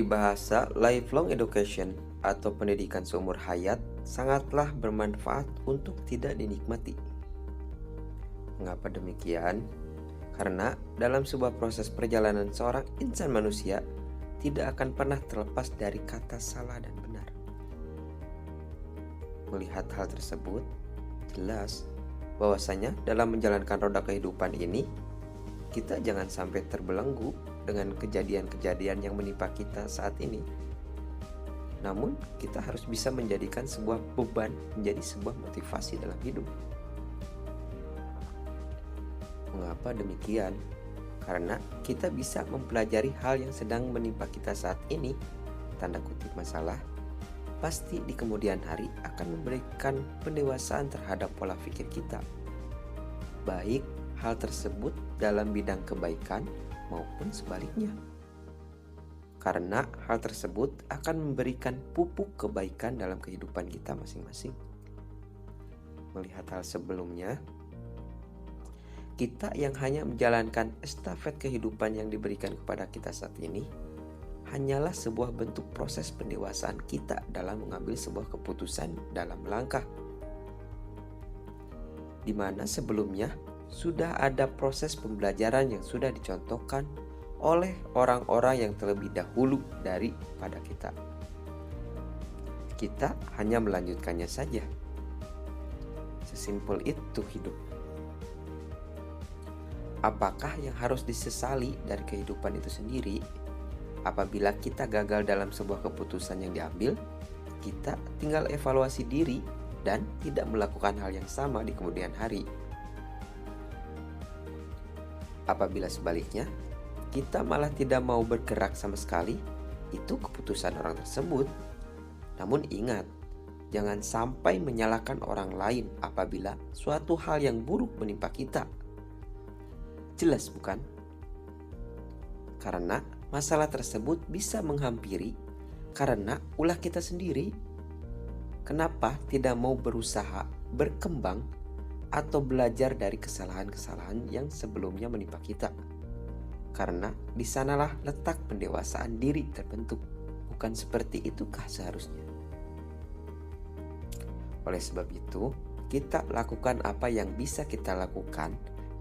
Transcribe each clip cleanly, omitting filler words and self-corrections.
bahasa lifelong education atau pendidikan seumur hayat sangatlah bermanfaat untuk tidak dinikmati. Mengapa demikian? Karena dalam sebuah proses perjalanan seorang insan manusia tidak akan pernah terlepas dari kata salah dan benar. Melihat hal tersebut, jelas bahwasanya dalam menjalankan roda kehidupan ini, kita jangan sampai terbelenggu dengan kejadian-kejadian yang menimpa kita saat ini. Namun, kita harus bisa menjadikan sebuah beban menjadi sebuah motivasi dalam hidup. Mengapa demikian? Karena kita bisa mempelajari hal yang sedang menimpa kita saat ini, tanda kutip masalah, pasti di kemudian hari akan memberikan pendewasaan terhadap pola pikir kita. Baik hal tersebut dalam bidang kebaikan maupun sebaliknya. Karena hal tersebut akan memberikan pupuk kebaikan dalam kehidupan kita masing-masing. Melihat hal sebelumnya, kita yang hanya menjalankan estafet kehidupan yang diberikan kepada kita saat ini hanyalah sebuah bentuk proses pendewasaan kita dalam mengambil sebuah keputusan dalam langkah, di mana sebelumnya sudah ada proses pembelajaran yang sudah dicontohkan oleh orang-orang yang terlebih dahulu daripada kita. Kita hanya melanjutkannya saja. Sesimpel itu hidup. Apakah yang harus disesali dari kehidupan itu sendiri? Apabila kita gagal dalam sebuah keputusan yang diambil, kita tinggal evaluasi diri dan tidak melakukan hal yang sama di kemudian hari. Apabila sebaliknya, kita malah tidak mau bergerak sama sekali, itu keputusan orang tersebut. Namun ingat, jangan sampai menyalahkan orang lain apabila suatu hal yang buruk menimpa kita. Jelas bukan? Karena masalah tersebut bisa menghampiri karena ulah kita sendiri. Kenapa tidak mau berusaha berkembang atau belajar dari kesalahan-kesalahan yang sebelumnya menimpa kita? Karena di sanalah letak pendewasaan diri terbentuk. Bukan seperti itukah seharusnya? Oleh sebab itu, kita lakukan apa yang bisa kita lakukan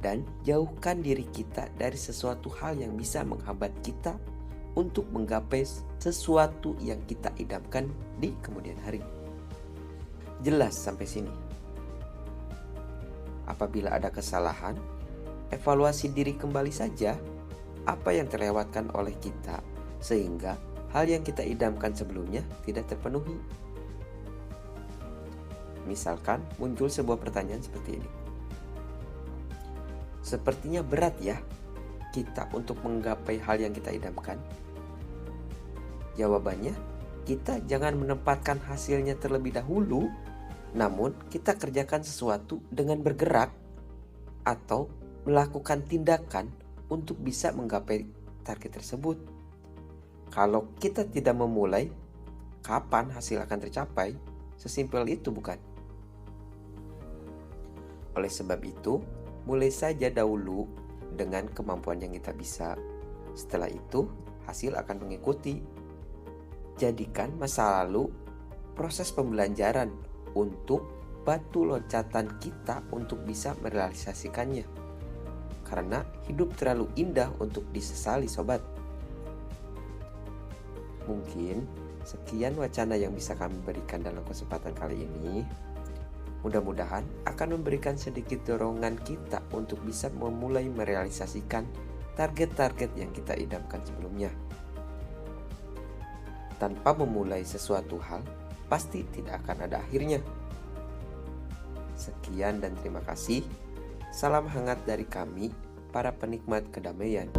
dan jauhkan diri kita dari sesuatu hal yang bisa menghambat kita untuk menggapai sesuatu yang kita idamkan di kemudian hari. Jelas sampai sini? Apabila ada kesalahan, evaluasi diri kembali saja apa yang terlewatkan oleh kita sehingga hal yang kita idamkan sebelumnya tidak terpenuhi. Misalkan muncul sebuah pertanyaan seperti ini. Sepertinya berat ya kita untuk menggapai hal yang kita idamkan. Jawabannya, kita jangan menempatkan hasilnya terlebih dahulu, namun kita kerjakan sesuatu dengan bergerak atau melakukan tindakan untuk bisa menggapai target tersebut. Kalau kita tidak memulai, kapan hasil akan tercapai? Sesimpel itu bukan? Oleh sebab itu, mulai saja dahulu dengan kemampuan yang kita bisa. Setelah itu, hasil akan mengikuti. Jadikan masa lalu proses pembelajaran untuk batu loncatan kita untuk bisa merealisasikannya. Karena hidup terlalu indah untuk disesali, sobat. Mungkin sekian wacana yang bisa kami berikan dalam kesempatan kali ini. Mudah-mudahan akan memberikan sedikit dorongan kita untuk bisa memulai merealisasikan target-target yang kita idamkan sebelumnya. Tanpa memulai sesuatu hal, pasti tidak akan ada akhirnya. Sekian dan terima kasih. Salam hangat dari kami, para penikmat kedamaian.